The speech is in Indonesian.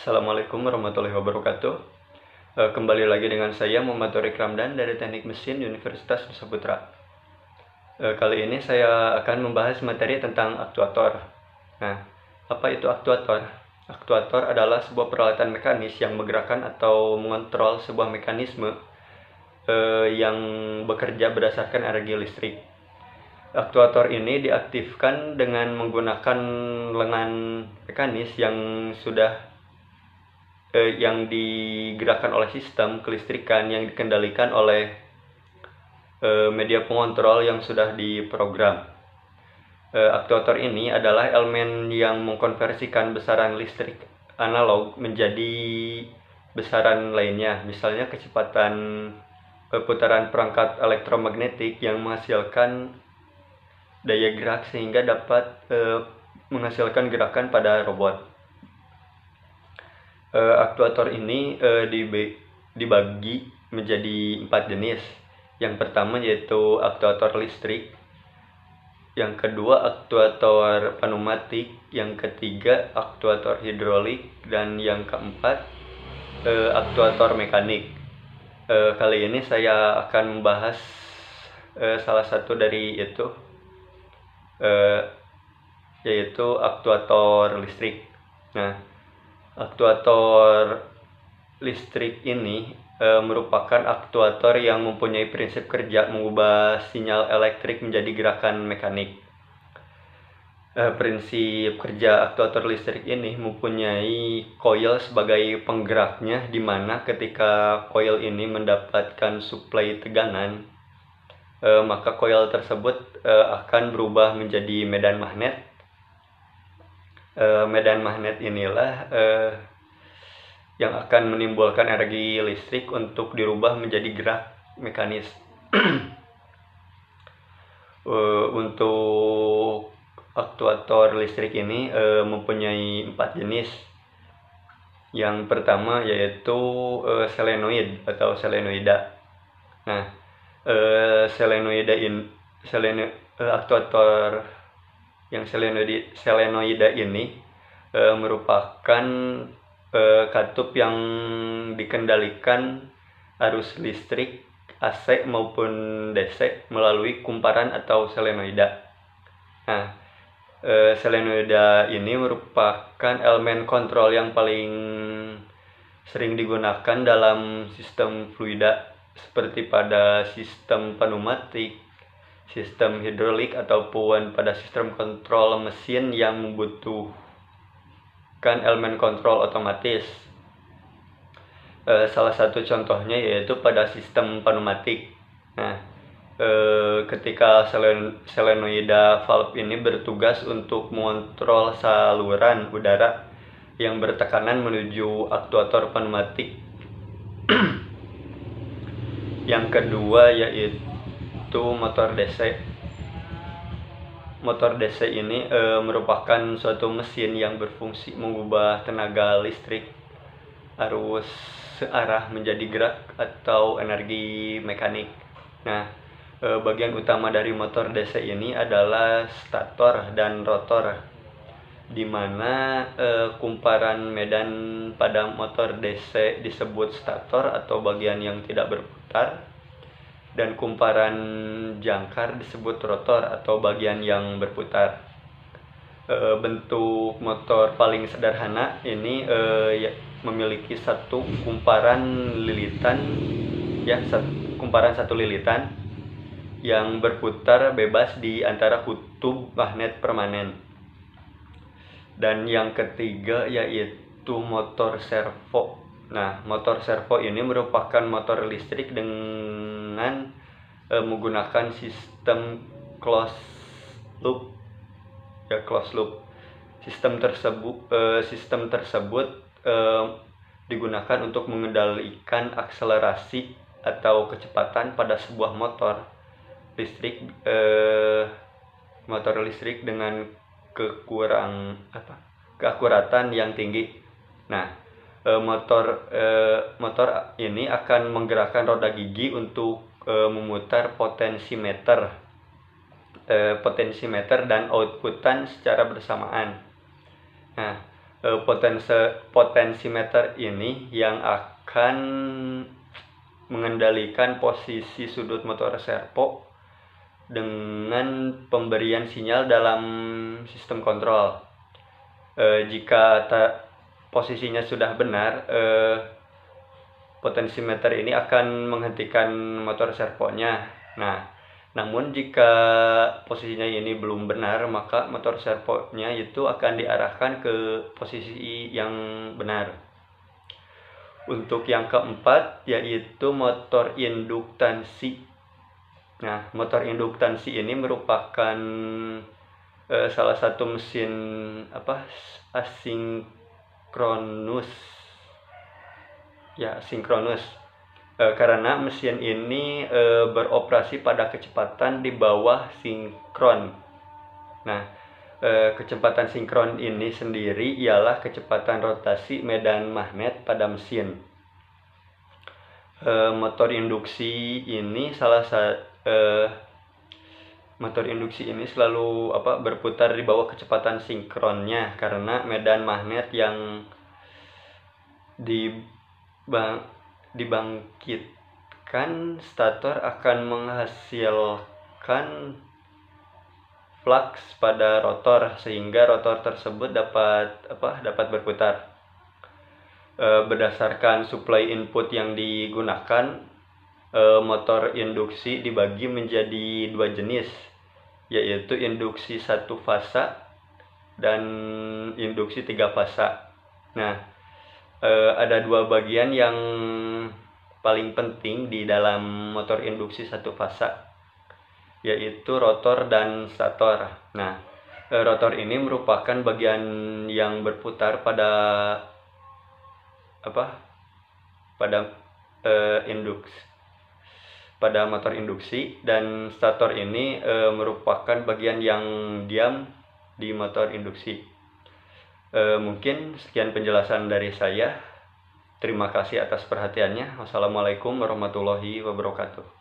Assalamualaikum warahmatullahi wabarakatuh. Kembali lagi dengan saya Muhammad Torik Ramdan dari Teknik Mesin Universitas Nusa Putra. Kali ini saya akan membahas materi tentang aktuator. Nah, apa itu aktuator? Aktuator adalah sebuah peralatan mekanis yang menggerakkan atau mengontrol sebuah mekanisme yang bekerja berdasarkan energi listrik. Aktuator ini diaktifkan dengan menggunakan lengan mekanis yang digerakkan oleh sistem kelistrikan yang dikendalikan oleh media pengontrol yang sudah diprogram. Aktuator ini adalah elemen yang mengkonversikan besaran listrik analog menjadi besaran lainnya, misalnya kecepatan putaran perangkat elektromagnetik yang menghasilkan daya gerak sehingga dapat menghasilkan gerakan pada robot. Aktuator ini dibagi menjadi 4 jenis. Yang pertama yaitu aktuator listrik, yang kedua aktuator pneumatik, yang ketiga aktuator hidrolik, dan yang keempat aktuator mekanik. Kali ini saya akan membahas salah satu dari itu, yaitu aktuator listrik. Nah, aktuator listrik ini merupakan aktuator yang mempunyai prinsip kerja mengubah sinyal elektrik menjadi gerakan mekanik. Prinsip kerja aktuator listrik ini mempunyai coil sebagai penggeraknya, di mana ketika coil ini mendapatkan suplai tegangan, maka coil tersebut akan berubah menjadi medan magnet. Medan magnet inilah yang akan menimbulkan energi listrik untuk dirubah menjadi gerak mekanis. Untuk aktuator listrik ini mempunyai 4 jenis. Yang pertama yaitu selenoid atau selenoida. Nah, aktuator yang selenoida ini merupakan katup yang dikendalikan arus listrik AC maupun DC melalui kumparan atau selenoida. Nah, selenoida ini merupakan elemen kontrol yang paling sering digunakan dalam sistem fluida seperti pada sistem pneumatik, sistem hidrolik, ataupun pada sistem kontrol mesin yang membutuhkan elemen kontrol otomatis. Salah satu contohnya yaitu pada sistem pneumatik. Nah, ketika selenoida valve ini bertugas untuk mengontrol saluran udara yang bertekanan menuju aktuator pneumatik. Yang kedua yaitu motor DC. Motor DC ini merupakan suatu mesin yang berfungsi mengubah tenaga listrik arus searah menjadi gerak atau energi mekanik. Nah, bagian utama dari motor DC ini adalah stator dan rotor, di mana kumparan medan pada motor DC disebut stator atau bagian yang tidak berputar, dan kumparan jangkar disebut rotor atau bagian yang berputar. Bentuk motor paling sederhana ini memiliki satu kumparan lilitan, kumparan satu lilitan yang berputar bebas di antara kutub magnet permanen. Dan yang ketiga yaitu motor servo. Nah, motor servo ini merupakan motor listrik dengan menggunakan sistem closed loop. Sistem tersebut digunakan untuk mengendalikan akselerasi atau kecepatan pada sebuah motor listrik dengan keakuratan yang tinggi. Nah, motor ini akan menggerakkan roda gigi untuk memutar potensimeter dan outputan secara bersamaan. Nah, Potensimeter ini yang akan mengendalikan posisi sudut motor servo dengan pemberian sinyal dalam sistem kontrol. Jika posisinya sudah benar, potensimeter ini akan menghentikan motor servonya. Nah, namun jika posisinya ini belum benar, maka motor servonya itu akan diarahkan ke posisi yang benar. Untuk yang keempat yaitu motor induktansi. Nah, motor induktansi ini merupakan salah satu mesin asinkronus. Ya, sinkronus. Karena mesin ini beroperasi pada kecepatan di bawah sinkron. Nah, kecepatan sinkron ini sendiri ialah kecepatan rotasi medan magnet pada mesin. Motor induksi ini selalu berputar di bawah kecepatan sinkronnya, karena medan magnet yang dibangkitkan stator akan menghasilkan flux pada rotor, sehingga rotor tersebut dapat berputar. Berdasarkan suplai input yang digunakan, motor induksi dibagi menjadi dua jenis, yaitu induksi satu fasa dan induksi tiga fasa. Nah, ada dua bagian yang paling penting di dalam motor induksi satu fasa, yaitu rotor dan stator. Nah, rotor ini merupakan bagian yang berputar pada motor induksi, dan stator ini merupakan bagian yang diam di motor induksi. Mungkin sekian penjelasan dari saya. Terima kasih atas perhatiannya. Wassalamualaikum warahmatullahi wabarakatuh.